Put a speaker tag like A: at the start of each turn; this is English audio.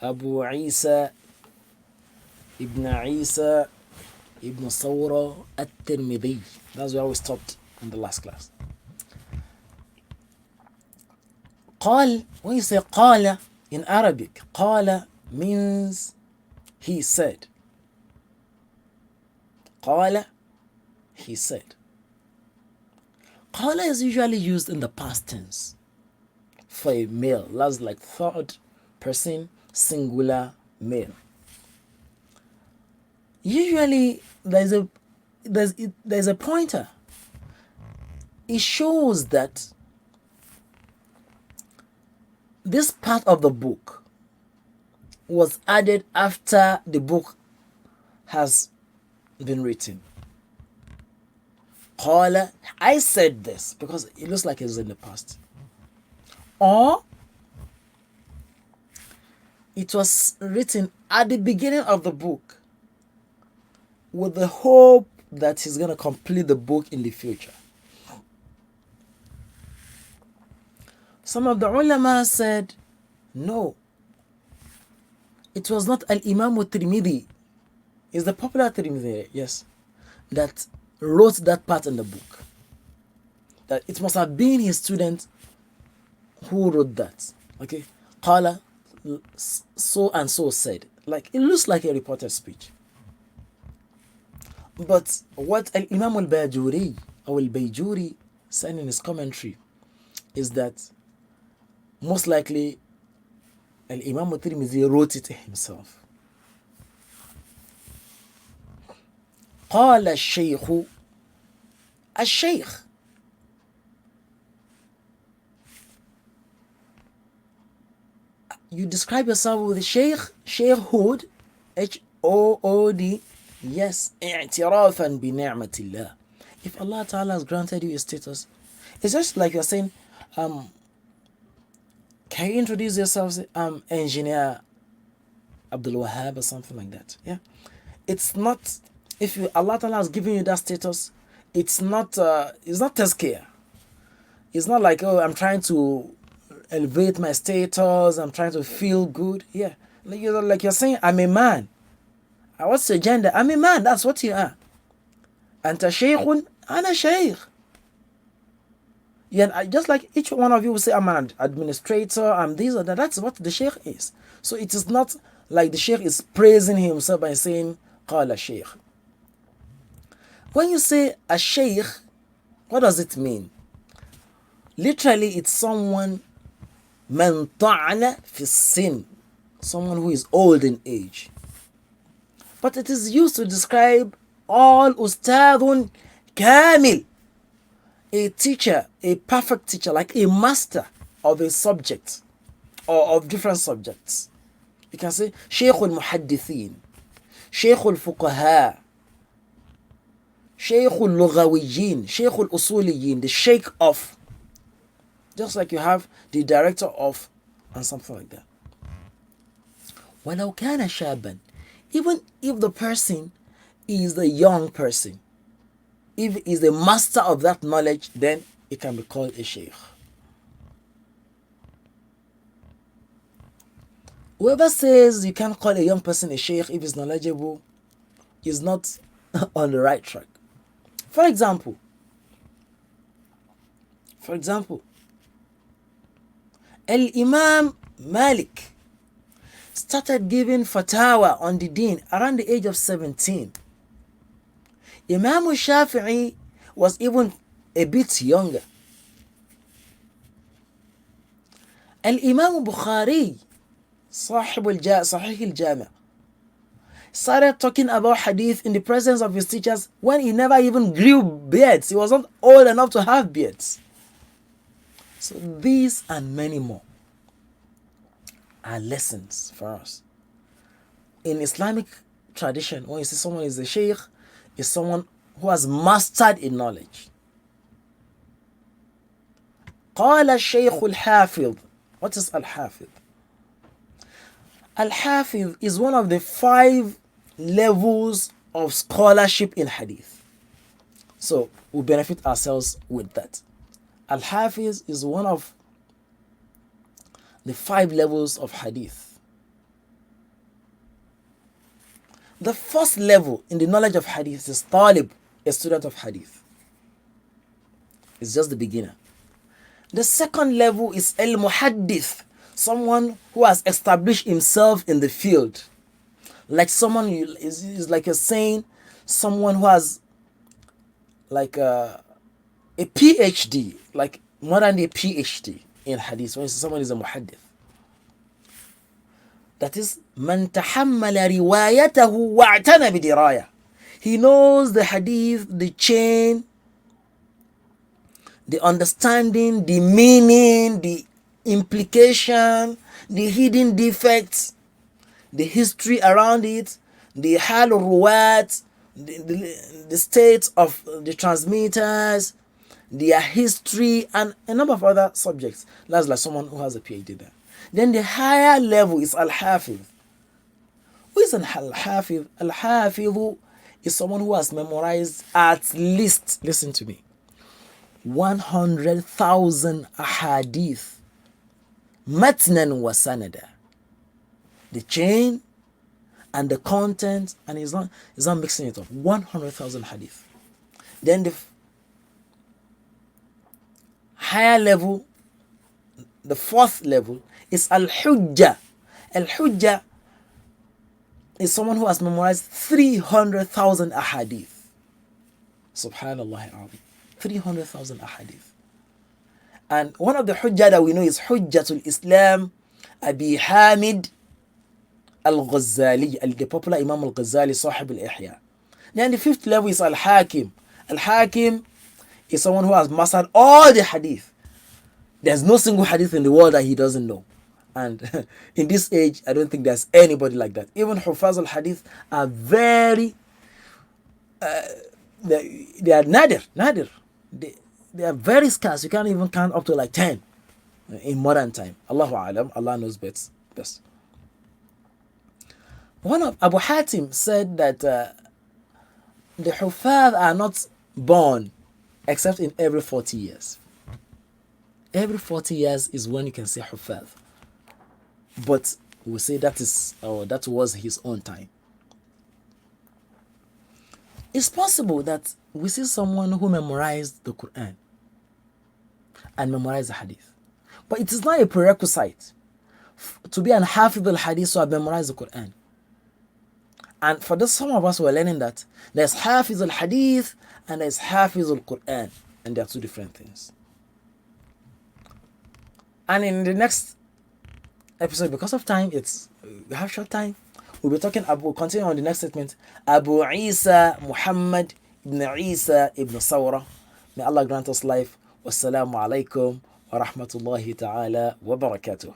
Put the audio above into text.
A: Abu Isa ibn Isa ibn Sawra at-Tirmidhi. That's where we stopped in the last class. قال, when you say قال in Arabic, قال means he said. قال, he said. قال is usually used in the past tense for a male. That's like third person singular male. Usually there's a pointer. It shows that this part of the book was added after the book has been written. قال, I said this, because it looks like it's in the past. Or it was written at the beginning of the book with the hope that he's going to complete the book in the future. Some of the ulama said, no, it was not Al-Imam al-Tirmidhi. It's the popular Tirmidhi, yes, that wrote that part in the book. That it must have been his student who wrote that. Okay, Qala, so and so said. Like, it looks like a reported speech. But what Al-Imam al-Bajuri or al-Bayjuri said in his commentary is that most likely Al-Imam al-Tirmidhi wrote it himself. قال الشيخ, الشيخ, you describe yourself with Shaykh, Shaykhhood, H-O-O-D, yes, اعترافا بنعمة الله. If Allah Ta'ala has granted you a status, it's just like you're saying, can you introduce yourself? Say, Engineer Abdul Wahab or something like that. Yeah, it's not, if you, Allah Ta'ala has given you that status, it's not tazkiyah. It's not like, oh, I'm trying to elevate my status, I'm trying to feel good. Yeah, like you're saying, I'm a man. What's your gender? I'm a man, that's what you are. Anta shaykhun, ana shaykh. Yeah, just like each one of you will say, I'm an administrator, I'm this or that. That's what the sheikh is. So it is not like the sheikh is praising himself by saying, qala shaykh. When you say a sheikh, what does it mean? Literally, it's someone man ta'ana fi sin, someone who is old in age. But it is used to describe all ustadun kamil, a teacher, a perfect teacher, like a master of a subject or of different subjects. You can say Shaykh al-Muhaddithin, Shaykh al-Fuqaha, Shaykh al-Lughawiyin, Shaykh al-Usuliyin, the Shaykh of, just like you have the director of, and something like that. وَلَوْ كَانَ شَابًا, even if the person is the young person, if he is the master of that knowledge, then it can be called a sheikh. Whoever says you can't call a young person a sheikh if he's knowledgeable is not on the right track. For example, Al-Imam Malik started giving fatwa on the deen around the age of 17. Imam Shafi'i was even a bit younger. Al-Imam Bukhari, Sahih al-Jami', started talking about hadith in the presence of his teachers when he never even grew beards. He wasn't old enough to have beards. So these and many more are lessons for us. In Islamic tradition, when you see someone is a sheikh, is someone who has mastered in knowledge. قال الشيخ الحافظ. What is Al-Hafidh? Al-Hafidh is one of the 5 levels of scholarship in hadith. So we benefit ourselves with that. Al-Hafidh is one of the 5 levels of hadith. The first level in the knowledge of hadith is talib, a student of hadith. It's just the beginner. The second level is al-muhaddith, someone who has established himself in the field. Like someone is like you're saying, someone who has like a PhD, like more than a PhD in hadith. When someone is a muhaddith, that is man tahammala riwayatahu wa'tana bidiraya. He knows the hadith, the chain, the understanding, the meaning, the implication, the hidden defects, the history around it, the hal ruwat, the state of the transmitters, their history, and a number of other subjects. That's like someone who has a PhD there. Then the higher level is al-hafiz. Who is an al-hafiz? Al-hafiz is someone who has memorized at least, listen to me, 100,000 ahadith, matnan wa sanada. The chain and the content, and he's not mixing it up. 100,000 hadith. Then the higher level, the fourth level, is al-hujjah. Al-hujjah is someone who has memorized 300,000 ahadith. Subhanallah al-azim. 300,000 ahadith. And one of the hujjah that we know is Hujjatul Islam Abi Hamid Al-Ghazali, the popular Imam Al-Ghazali, Sahib Al-Ihya. Then the fifth level is Al-Hakim. Al-Hakim is someone who has mastered all the hadith. There's no single hadith in the world that he doesn't know. And in this age, I don't think there's anybody like that. Even Hufaz al-Hadith are very, they are nadir. They are very scarce. You can't even count up to like 10 in modern time. Allahu Alam, Allah knows best. One of Abu Hatim said that the Hufaz are not born except in every 40 years. Every 40 years is when you can say Hufaz. But we say that was his own time. It's possible that we see someone who memorized the Quran and memorized the Hadith. But it is not a prerequisite to be an Hafidh al-Hadith to have memorized the Quran. And for this, some of us were learning that there's Hafiz al-Hadith and there's Hafiz al-Quran. And they are two different things. And in the next episode, because of time, we have short time, we'll continue on the next statement. Abu Isa Muhammad ibn Isa ibn Sawra. May Allah grant us life. Wassalamu alaikum wa rahmatullahi ta'ala wa barakatuh.